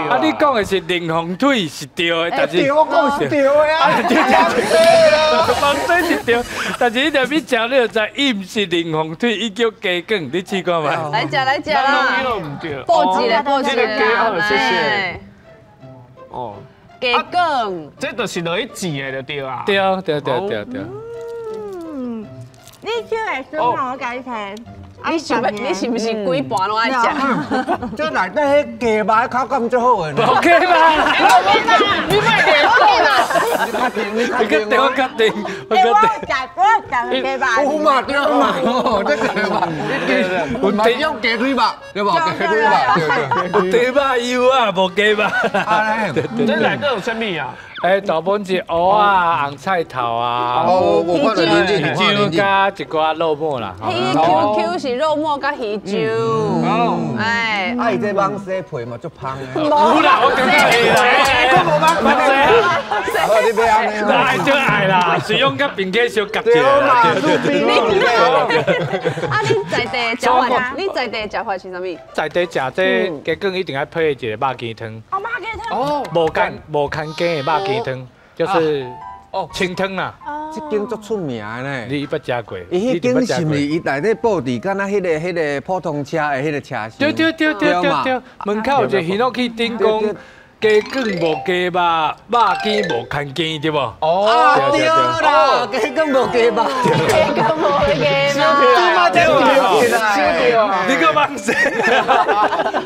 [SPEAKER 6] 啊，你讲的是灵凤腿是对的，但是
[SPEAKER 1] 我讲是对的啊，
[SPEAKER 6] 网水是对，但是你着要食，你就知伊毋是灵凤腿，伊叫鸡卷，你试过吗？
[SPEAKER 3] 来食啦，报一个，
[SPEAKER 4] 这个鸡好，谢谢。
[SPEAKER 3] 哦，鸡卷，
[SPEAKER 4] 这就是落去煎的就对啊。
[SPEAKER 6] 对。
[SPEAKER 5] 你这个孙让我甲你听。
[SPEAKER 3] 你是不是规盘拢爱食？
[SPEAKER 1] 这内底迄鸡肉口感最好的呢。
[SPEAKER 6] 无鸡嘛，
[SPEAKER 4] 你卖给我
[SPEAKER 6] 你确定？我确定。
[SPEAKER 5] 我食鸡吧。
[SPEAKER 7] 有嘛对嘛，这个嘛，有嘛用鸡腿吧，对无？鸡腿吧，对。
[SPEAKER 6] 鸡肉油啊，无鸡肉。
[SPEAKER 4] 这内底有啥物啊？
[SPEAKER 6] 大本是蚵啊、红菜头啊，
[SPEAKER 7] 哦，我看到恁这
[SPEAKER 6] 鱼酒加一寡肉末啦。
[SPEAKER 3] 迄 QQ 是肉末甲鱼酒，哎，
[SPEAKER 7] 啊，伊这蠓丝皮嘛足香的。
[SPEAKER 6] 有啦，我感觉会啦，我蠓丝。
[SPEAKER 7] 好，你别安尼。
[SPEAKER 6] 爱就爱啦，是用甲并且小夹一下啦。
[SPEAKER 3] 啊，你在地食法，你在地食法是啥物？
[SPEAKER 6] 在地食这鸡羹一定要配一个肉鸡汤。
[SPEAKER 5] 哦，麻鸡汤。
[SPEAKER 6] 哦，无干鸡的肉鸡汤，就是清汤啦。
[SPEAKER 7] 这间足出名的呢。
[SPEAKER 6] 你捌食过？
[SPEAKER 7] 伊迄间是毋是伊内底布置，敢若迄个普通车的迄个车厢？
[SPEAKER 6] 对，门口有一个耳诺去顶讲。鸡羹无鸡肉，肉鸡无牵鸡，对不？
[SPEAKER 7] 哦，对啦，鸡羹无鸡肉，
[SPEAKER 3] 鸡羹无鸡肉，
[SPEAKER 6] 你个忙死！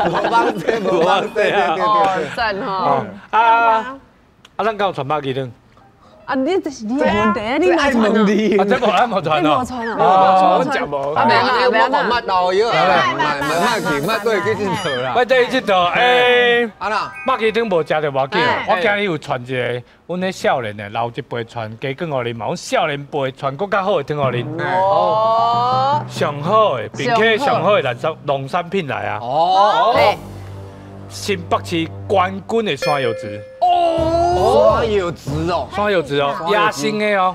[SPEAKER 7] 无忘记
[SPEAKER 3] 哦，赞吼！
[SPEAKER 6] 咱搞传肉鸡汤。
[SPEAKER 3] 啊，你这是你的问题啊，你爱传啊？
[SPEAKER 6] 这无传哦。
[SPEAKER 4] 我食无。
[SPEAKER 3] 啊，袂啦，袂啦。
[SPEAKER 7] 捌豆药啊，捌对去佚佗啦。
[SPEAKER 6] 我第一佚佗，
[SPEAKER 7] 啊啦，
[SPEAKER 6] 肉鸡汤无食就无要紧，我今日有传一个，阮迄少年的老一辈传鸡羹互恁嘛，阮少年辈传更较好的汤互恁。
[SPEAKER 3] 哦，
[SPEAKER 6] 上好的，并且上好的农产品来啊。
[SPEAKER 3] 哦，
[SPEAKER 6] 新北市冠军的山药汁。
[SPEAKER 7] 山药汁哦，
[SPEAKER 6] 山药汁哦，野生的哦。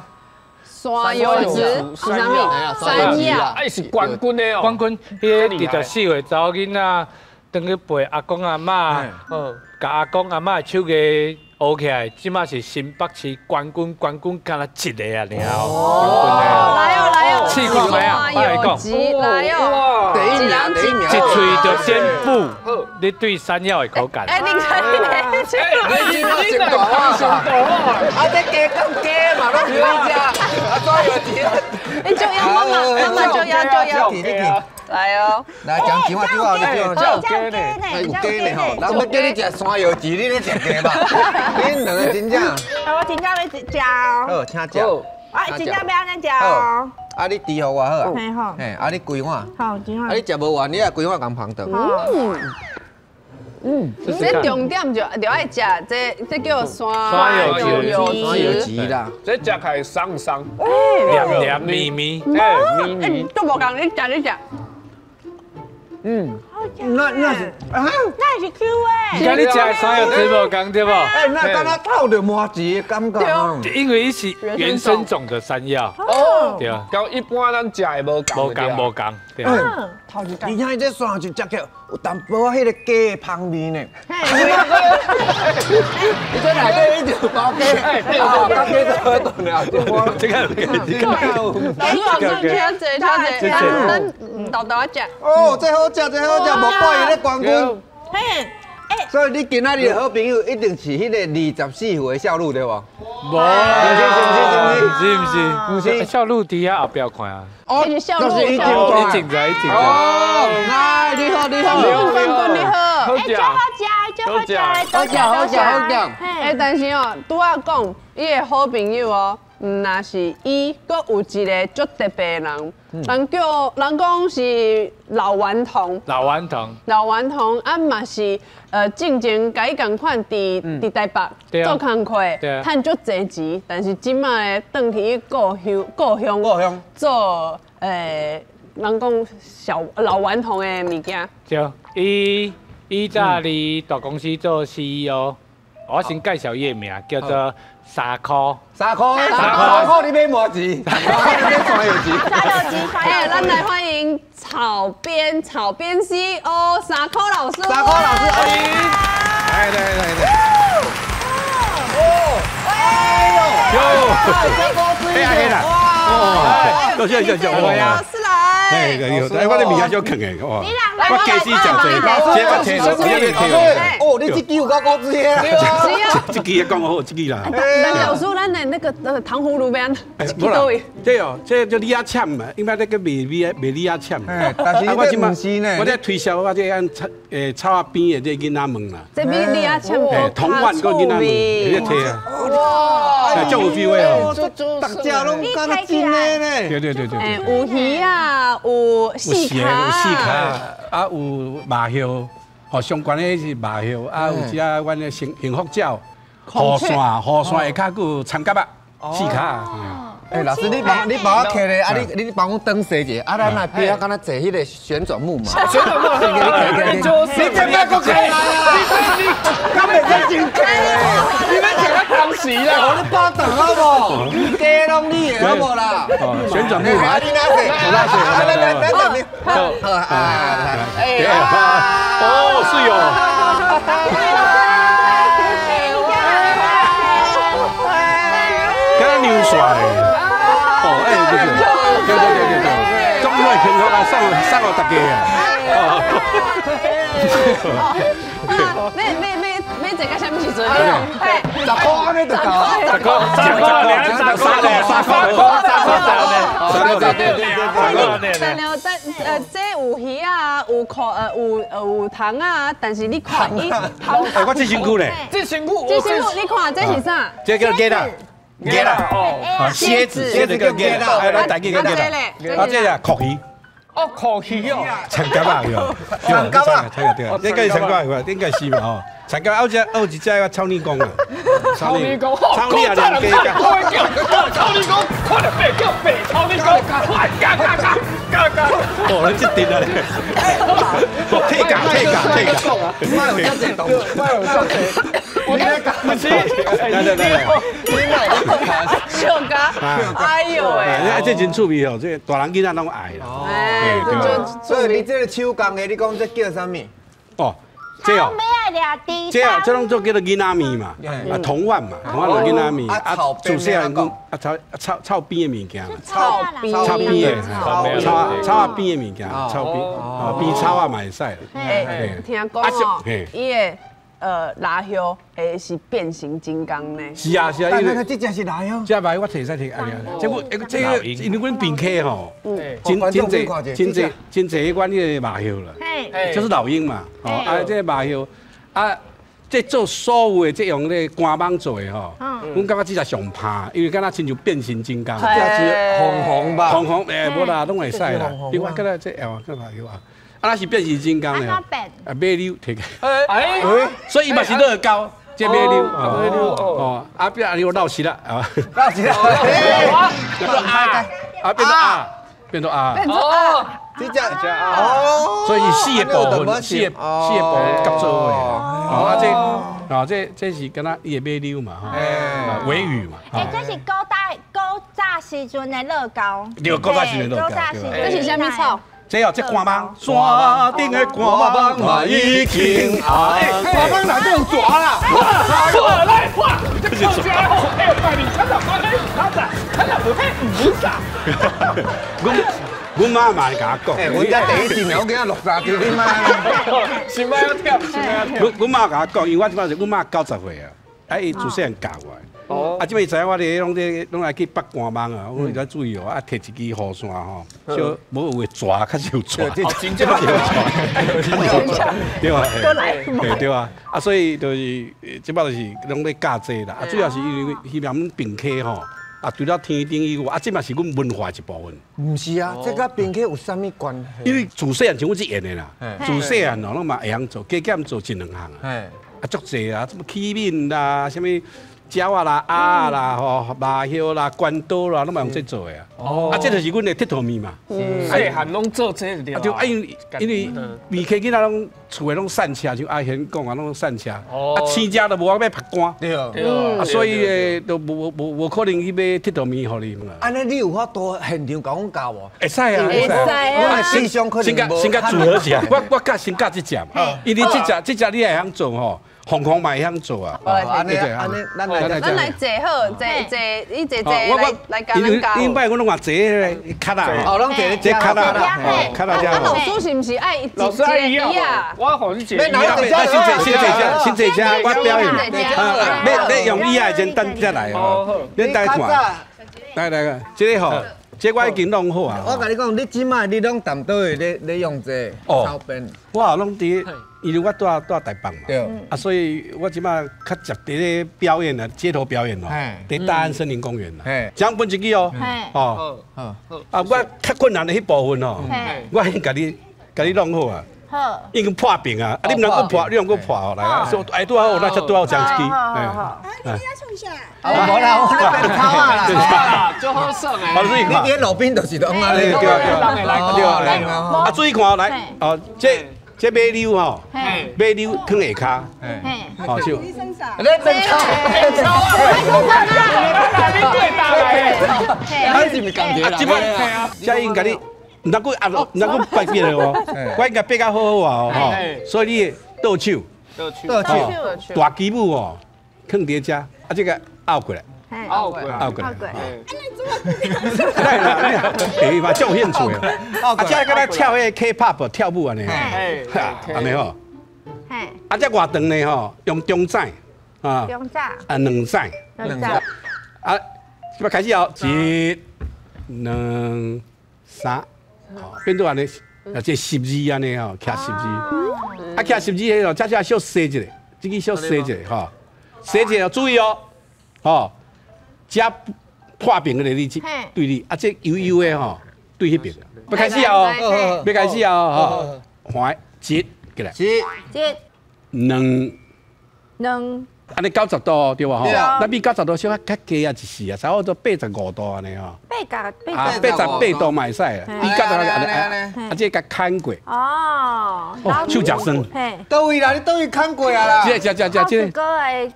[SPEAKER 3] 山药汁是啥物？山药，
[SPEAKER 4] 哎是冠军的哦。
[SPEAKER 6] 冠军，迄个24岁查某囡仔，等去陪阿公阿嬷，甲阿公阿嬷的手艺学起来，即马是新北市冠军，敢若一个啊，
[SPEAKER 3] 哦，来哦，
[SPEAKER 6] 试看卖啊，我来讲，
[SPEAKER 3] 来哦，
[SPEAKER 7] 第一名，
[SPEAKER 6] 一喙就先付你对山药的口感。
[SPEAKER 3] 哎，你看你
[SPEAKER 7] 你先讲啊，啊，这鸡羹鸡嘛，拢是你食，啊，山药汁，
[SPEAKER 3] 你就要妈妈就要，来哦，
[SPEAKER 7] 来讲钱我你
[SPEAKER 5] 有鸡呢，
[SPEAKER 7] 有鸡呢吼，咱要叫你食山药汁，你咧食鸡吧？恁两个真正，
[SPEAKER 5] 我真正要食。
[SPEAKER 7] 好，请食。
[SPEAKER 5] 我真正要安尼食哦。
[SPEAKER 7] 啊，你猪互我好啊。
[SPEAKER 5] 嘿好。
[SPEAKER 7] 嘿，啊，你规碗。
[SPEAKER 5] 好，真好。
[SPEAKER 7] 啊，你食无完，你也规碗共捧倒。
[SPEAKER 3] 这重点就爱食，这叫山
[SPEAKER 6] 药
[SPEAKER 7] 汁啦。
[SPEAKER 4] 这食起来爽爽，
[SPEAKER 6] 黏咪咪，
[SPEAKER 3] 咪，都无讲你食。
[SPEAKER 7] 那是啊，
[SPEAKER 5] 那是 Q 诶。
[SPEAKER 6] 你看你食的山药汁无共对不？
[SPEAKER 7] 哎，那敢若透着麻子的感觉啊。
[SPEAKER 6] 因为是原生种的山药，对啊，
[SPEAKER 4] 跟一般咱食的无
[SPEAKER 6] 无共，对。
[SPEAKER 7] 你看这山药汁食起来有淡薄迄个鸡的香味呢。你这内底一条包鸡，包鸡就好炖了。
[SPEAKER 6] 这个
[SPEAKER 3] 咱豆豆食。
[SPEAKER 7] 哦，这好食，无怪伊咧冠军。
[SPEAKER 5] 嘿，
[SPEAKER 7] 所以你今仔日的好朋友一定是迄个24岁的少女对无？
[SPEAKER 6] 无，不是，小鹿伫遐后壁看啊。
[SPEAKER 7] 哦，
[SPEAKER 3] 就是少女，
[SPEAKER 7] 就是一
[SPEAKER 6] 一整在。
[SPEAKER 7] 哦，哎，你好，
[SPEAKER 3] 冠军你好。
[SPEAKER 5] 好食。
[SPEAKER 3] 哎，但是哦，拄仔讲，伊的好朋友哦，毋那是伊，阁有一个足特别的人，人讲是老顽童。老顽童啊，嘛是进前甲伊共款伫台北做工课，趁足济钱，但是即卖咧转去故乡做人讲老顽童的物件。
[SPEAKER 6] 对，伊早伫大公司做 CEO， 我先介绍伊的名，叫做3块，
[SPEAKER 7] 你买麻子，你买山药汁。
[SPEAKER 3] 哎，咱来欢迎草编 CEO 3块老师。
[SPEAKER 7] 欢迎。来。
[SPEAKER 8] 黑啦！哦，多谢。
[SPEAKER 3] 老师来。
[SPEAKER 8] 哎，我的面也少啃的，哇！我家私食济，这听了，不要听。
[SPEAKER 7] 哦，你这支有够高知的啊！
[SPEAKER 8] 这支也讲好，这支啦。
[SPEAKER 3] 老师，咱的那个糖葫芦边，
[SPEAKER 8] 不啦，这哦，这叫李亚签嘛，因为那个卖李亚签。
[SPEAKER 7] 但是我今不是呢，
[SPEAKER 8] 我在推销我这按草啊边的这囡仔们啦。
[SPEAKER 3] 这比李亚签
[SPEAKER 8] 同款个囡仔们，你在听啊？哇，真有 feel 哦！
[SPEAKER 7] 大家拢干得真的呢。
[SPEAKER 8] 对。
[SPEAKER 3] 有鱼啊，有细卡，
[SPEAKER 8] 啊有麻叶，哦相关的是麻叶，啊有只阮的幸福椒，雨伞会较有参夹啊，四卡。
[SPEAKER 7] 哎，老师，你帮我刻咧，啊，你帮我灯设者，啊，咱来比较敢若坐迄个旋转木马。
[SPEAKER 4] 旋转木马，你这边个开来啊！你根本在真客，你们讲到当时啦，
[SPEAKER 7] 我你包等好不？你家拢你的好不啦？
[SPEAKER 8] 旋转木马，
[SPEAKER 7] 你哪坐？我哪坐？
[SPEAKER 8] 哦，是有。刚刚牛耍嘞。对，中午庆贺啊，送我大家
[SPEAKER 3] 啊！你这个什么时阵？
[SPEAKER 7] 十块安尼就够啊
[SPEAKER 4] ，10块，
[SPEAKER 3] 这有鱼啊，有糖啊，但是你看伊糖，
[SPEAKER 8] 我这身躯嘞，
[SPEAKER 4] 这身躯，
[SPEAKER 3] 你看这是啥？
[SPEAKER 8] 这叫鸡啦。鸡啦，哦，蝎子叫鸡啦，哎，来大家叫鸡啦，啊，这呀壳鱼，
[SPEAKER 4] 哦，壳鱼哦，
[SPEAKER 8] 参加吧，参加对，应该参加个，应该是嘛吼，参加有一只个草泥工啊，
[SPEAKER 4] 草泥工，
[SPEAKER 8] 草泥啊，连鸡甲，
[SPEAKER 4] 草泥工，快点背叫背，草泥工，快嘎，
[SPEAKER 8] 哦，你这定啊，退嘎，
[SPEAKER 7] 卖有这东，卖有这。
[SPEAKER 4] 不是，
[SPEAKER 3] 笑嘎，哎呦喂！
[SPEAKER 8] 这真趣味哦，这大人囡仔拢爱啦。
[SPEAKER 3] 哎，
[SPEAKER 7] 所以你这个手工的，你讲这叫啥物？
[SPEAKER 8] 哦，这哦，这拢做叫做囡仔面嘛，啊铜碗嘛，铜碗就囡仔面，啊主食人讲啊炒边的物件，
[SPEAKER 3] 炒边
[SPEAKER 8] 的，炒啊边的物件，炒边，边炒啊嘛会使。
[SPEAKER 3] 哎，听讲哦，伊个。辣椒会是变形金刚呢？
[SPEAKER 8] 是啊，因为
[SPEAKER 7] 这只是辣椒，
[SPEAKER 8] 这把我摕使摕，这个因为阮宾客吼，真济迄款迄个麻油啦，就是老鹰嘛，啊这麻油啊，这做所有的这用咧官网做的吼，阮感觉这只上怕，因为敢若亲像变形金刚，
[SPEAKER 7] 这是红吧？
[SPEAKER 8] 红无啦，拢会使啦，另外敢若这样个麻油啊。啊，那是变形金刚的，啊，马溜摕起，所以伊嘛是乐高，这马溜，哦，啊，变又闹死了，啊，
[SPEAKER 7] 闹死了，
[SPEAKER 8] 变到啊，
[SPEAKER 4] 哦，
[SPEAKER 7] 这只哦，
[SPEAKER 8] 所以四个部分，四个部分合做的，啊，这是敢若伊的马溜嘛，哈，尾羽嘛，
[SPEAKER 5] 哎，这是古早时阵的乐高，
[SPEAKER 8] 对，古早时阵乐高，
[SPEAKER 3] 这是啥物草？
[SPEAKER 8] 这哦，这官网，山顶的官网嘛已经啊，
[SPEAKER 7] 官网哪都有抓啦，
[SPEAKER 4] 抓来哇，这是抓，哎，快点，看到不嘿，唔傻，
[SPEAKER 8] 阮妈嘛甲我讲，
[SPEAKER 7] 阮家第一次我囡仔60岁，你妈，
[SPEAKER 4] 心爱要跳，
[SPEAKER 8] 阮妈甲我讲，因为我即摆是阮妈90岁啊，啊伊自细汉教我。啊！即摆知影我哋拢来去北官网啊，我要注意哦。啊，摕一支雨伞吼，小无有会抓，较少抓。
[SPEAKER 4] 真正有抓，
[SPEAKER 8] 对啊，对啊。啊，所以就是即摆就是拢咧教这啦。啊，主要是因为希望阮宾客吼，啊，除了天顶以外，啊，这嘛是阮文化一部分。
[SPEAKER 7] 唔是啊，这甲宾客有啥物关系？
[SPEAKER 8] 因为自细汉像阮是演的啦，自细汉哦，拢嘛会晓做，加减做一两项啊。啊，足济啊，什么起面啦，什么。椒啊啦、鸭啦、吼麻叶啦、关刀啦，拢嘛用这做的啊。哦。啊，这就是阮的铁头面嘛。
[SPEAKER 4] 细汉拢做这个。
[SPEAKER 8] 啊，就因为米客囡仔拢厝的拢散车，像阿贤讲啊，拢散车。哦。啊，生家都无法要拍干。
[SPEAKER 7] 对。
[SPEAKER 8] 啊，所以都无可能去买铁头面互你嘛。
[SPEAKER 7] 安尼你有法度现场甲阮教无？
[SPEAKER 8] 会使啊，
[SPEAKER 3] 会使啊。
[SPEAKER 7] 我思想可能
[SPEAKER 8] 先甲组合起来。我甲先甲这只嘛，因为这只你会晓做吼。红红嘛会晓做啊，
[SPEAKER 7] 安尼，
[SPEAKER 3] 咱来坐好，你坐来教咱教。
[SPEAKER 8] 因摆我拢话坐咧卡啦，
[SPEAKER 7] 哦，拢坐咧
[SPEAKER 8] 坐卡啦，卡啦遮。
[SPEAKER 3] 老师是毋是爱
[SPEAKER 4] 老师爱伊啊？我互你坐。
[SPEAKER 8] 先坐遮，我表演。要用椅仔先等再来哦，恁大家看，来，这个吼。这我已经弄好啊！
[SPEAKER 7] 我甲你讲，你即摆你拢淡倒的咧用这草编？
[SPEAKER 8] 我拢伫，因为我住台北嘛，
[SPEAKER 7] 对，
[SPEAKER 8] 啊，所以我即摆较接伫咧表演啊，街头表演哦，伫大安森林公园啦，这样分一支哦，啊，我较困难的迄部分哦，我先甲你弄好啊，
[SPEAKER 5] 好，
[SPEAKER 8] 已经破冰啊！你唔能够破，你能够破哦，来啊！说哎，多好，那就多好讲一句。
[SPEAKER 7] 无啦，我咧变草啊啦，
[SPEAKER 4] 就好耍诶。
[SPEAKER 8] 好，水看，
[SPEAKER 7] 你路边就是拢安尼，
[SPEAKER 8] 对
[SPEAKER 7] 对
[SPEAKER 8] 啊，水看来，哦，这马溜吼，马溜放下骹，好就。
[SPEAKER 7] 你变草，
[SPEAKER 4] 你对打来诶，
[SPEAKER 7] 咱是咪共一个
[SPEAKER 8] 即摆佳音甲你，唔能够压落，唔能够摆别哦，我应该摆较好好啊，吼，所以你倒手，大鸡母哦，放伫遮，啊，这个拗过来。
[SPEAKER 4] 拗过来，
[SPEAKER 8] 拗过来。来啦，哎，嘛种兴趣啊！啊，这个咱跳迄 K-pop 跳舞安尼，安尼吼。啊，这偌长呢吼，用中指啊，两指，啊，即摆开始哦，一、两、三，变做安尼，啊，这12安尼吼，徛12，啊，徛12迄咯，这小洗一下，这个小洗一下吼，洗一下注意哦，吼。遮破冰的你对你，啊，这悠悠的吼对迄边，要开始哦，要开始哦，吼，换一过来，两，安尼90度对吧？吼，咱比90度稍较加啊14啊，差不多85度安尼吼。88度嘛会使啊，比90度安尼，啊，这甲砍过。哦，手食酸。
[SPEAKER 7] 倒位啦？你倒位砍过啊啦？
[SPEAKER 8] 这。
[SPEAKER 5] 哥的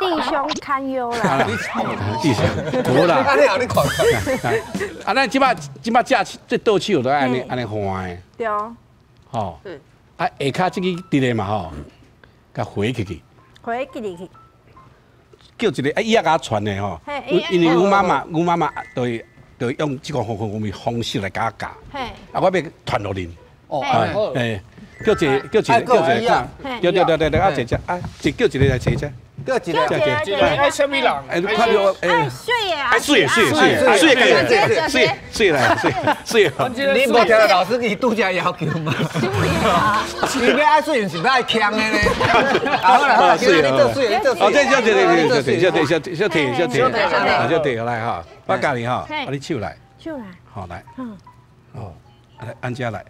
[SPEAKER 5] 弟兄堪忧啦。
[SPEAKER 8] 弟兄，无啦。
[SPEAKER 7] 安尼后你看。
[SPEAKER 8] 啊，咱即摆食这倒手都安尼换的。
[SPEAKER 5] 对。
[SPEAKER 8] 吼，啊，下骹这个直个嘛吼，甲回去。
[SPEAKER 5] 回去。
[SPEAKER 8] 叫一个啊，伊也甲我传的吼，因为阮妈妈就用这个方式来甲我教，啊，我要传落恁。哦，哎，叫一个，对，啊，叫一个来坐者。
[SPEAKER 7] 叫一个，
[SPEAKER 4] 爱什么人？
[SPEAKER 8] 哎，看到哎，水啊！
[SPEAKER 7] 你无听到老师伊拄则要求吗？你要爱水，是要爱强的呢。好啦，你做水，你做水。
[SPEAKER 8] 哦，这小弟，来哈，我教你哈，把你手来，好来，哦，来按遮来。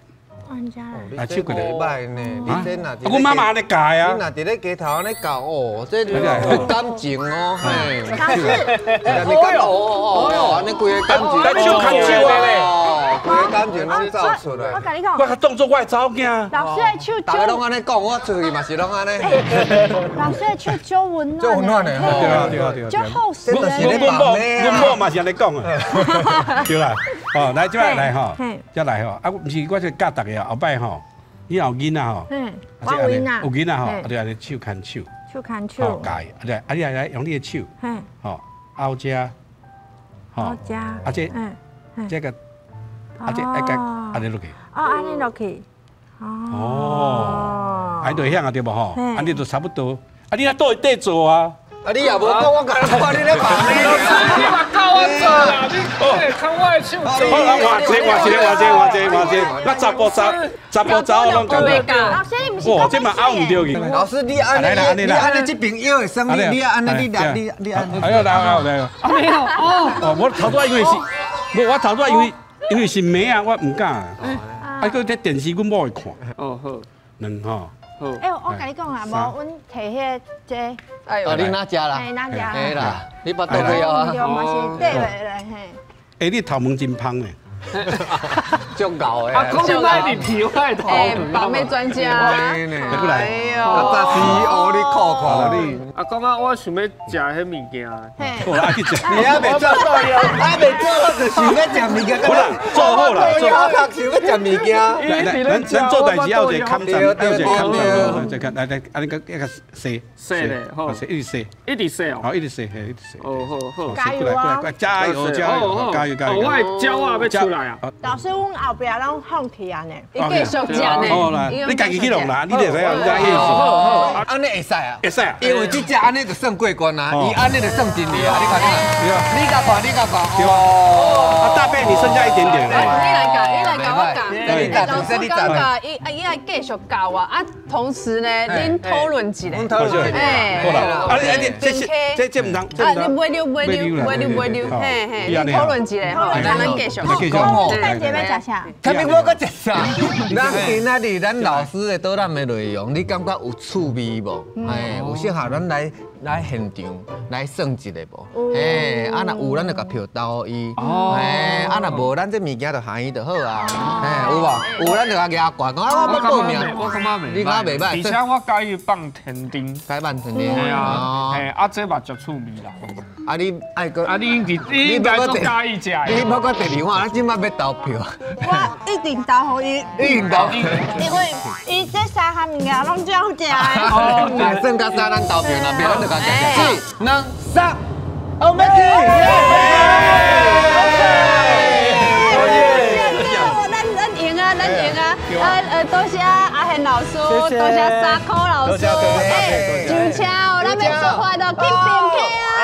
[SPEAKER 8] 啊，手过来
[SPEAKER 7] 歹呢，你这若
[SPEAKER 8] 我妈妈安尼教啊，
[SPEAKER 7] 你若伫咧街头安尼教哦，这有感情哦，嘿，你感哦，安尼规个感情，
[SPEAKER 8] 咱手牵手嘞，
[SPEAKER 7] 规个感情拢走出来。
[SPEAKER 5] 我甲你讲，
[SPEAKER 8] 我动作我会走囝。
[SPEAKER 5] 老师的手，
[SPEAKER 7] 大家拢安尼讲，我出去嘛是拢安尼。
[SPEAKER 5] 老师的手足温暖，
[SPEAKER 7] 足温暖的吼，
[SPEAKER 8] 对。
[SPEAKER 5] 足厚实的。
[SPEAKER 8] 阮某嘛是安尼讲啊，对啦。哦，来这摆来吼，这来吼，啊，毋是我这教大家后摆吼，以后囡仔吼，
[SPEAKER 5] 我有
[SPEAKER 8] 囡仔吼，啊，就安尼手牵手，哦，教，啊，你来用你的手，吼，凹遮，吼，啊这个，啊这爱个安尼落去，
[SPEAKER 5] 安尼落去，
[SPEAKER 8] 安就响啊对无吼，安尼就差不多，啊你若倒底做啊。
[SPEAKER 7] 啊！你也无讲，我看你咧忙呢。
[SPEAKER 4] 你嘛靠我做啦，你看我的手做。
[SPEAKER 8] 好，咱换一，那查甫查某拢讲。
[SPEAKER 5] 老师，你不是讲
[SPEAKER 8] 这嘛拗唔对去。
[SPEAKER 7] 老师，你安尼这边腰会酸，你安尼，你安尼。
[SPEAKER 8] 哎呦，来。没有哦，我头拄仔因为是，我头拄仔因为是妹啊，我唔敢。啊，搁这电视阮某会看。哦好，两吼。
[SPEAKER 5] 哎，我甲你讲啊，无，阮摕迄这，
[SPEAKER 7] 哦，你哪只啦？
[SPEAKER 5] 哪只？
[SPEAKER 7] 嘿啦，你把倒去啊？
[SPEAKER 5] 对，嘛是缀落来嘿。
[SPEAKER 8] 哎，你头毛真芳呢。
[SPEAKER 7] 足牛的。
[SPEAKER 4] 啊，讲你卖面皮，我来头。
[SPEAKER 3] 保妹专家。
[SPEAKER 8] 哎呦，
[SPEAKER 7] 啊，早时哦，你看看你。
[SPEAKER 4] 啊，讲啊，我想要食迄物件。
[SPEAKER 8] 好啦，去食。
[SPEAKER 7] 你还袂做到呀？还袂做，我就想要食物件。
[SPEAKER 8] 好啦，做好啦，
[SPEAKER 7] 想要食物件。
[SPEAKER 8] 咱做代志要一个砍斩，要一个砍斩，再看，来，安尼个一个洗
[SPEAKER 4] 咧，好，
[SPEAKER 8] 一直洗哦，好，一直洗。
[SPEAKER 4] 哦，好，
[SPEAKER 5] 加油啊！
[SPEAKER 8] 加油！
[SPEAKER 4] 我的椒啊要出来啊！
[SPEAKER 5] 老师，阮后壁拢放弃啊呢，
[SPEAKER 3] 伊继续食呢。
[SPEAKER 8] 好啦，你家己去弄啦，你得使啊，你意思。
[SPEAKER 7] 好，安尼会使啊？
[SPEAKER 8] 会使啊，
[SPEAKER 7] 因为这只安尼就算过关啊，伊安尼就算真厉害，你看看，你甲看，
[SPEAKER 8] 哦，啊，大贝你剩下一点点。
[SPEAKER 3] 你来教我教。
[SPEAKER 7] 老师
[SPEAKER 3] 感觉伊来继续教我啊，同时呢，恁讨论一下。
[SPEAKER 8] 哎，好啦，啊，这唔通，
[SPEAKER 3] 啊，你袂溜，嘿，讨论一下吼，咱继续。
[SPEAKER 7] 哦。
[SPEAKER 5] 蛋姐要食啥？
[SPEAKER 7] 他们要搁食啥？咱今仔日咱老师的导览的内容，你感觉有趣味无？哎，有适合咱来现场来算一个无？哎，啊若有咱就甲票投伊。哎，啊若无咱这物件就含伊就好啊。哎，有无？有咱就甲压挂，讲啊我要报名。
[SPEAKER 4] 我感觉
[SPEAKER 7] 你感觉袂歹？
[SPEAKER 4] 而且我介意放甜丁。
[SPEAKER 7] 改版成的。
[SPEAKER 4] 系啊，哎，啊这嘛足趣味啦。
[SPEAKER 7] 啊你爱个？
[SPEAKER 4] 啊你应该做介意食。
[SPEAKER 7] 你要搁第二碗，咱即摆要投票。
[SPEAKER 5] 我一定投予伊，
[SPEAKER 7] 一定投伊，
[SPEAKER 5] 因为伊这三项物件拢最好食的。
[SPEAKER 7] 哦，来算甲三咱投票啦，别咱就甲食食。4、2、3，欧美体。
[SPEAKER 3] 咱赢啊！多谢阿贤老师，多谢沙科老师，就请咱们说话的 keep 平 K 啊！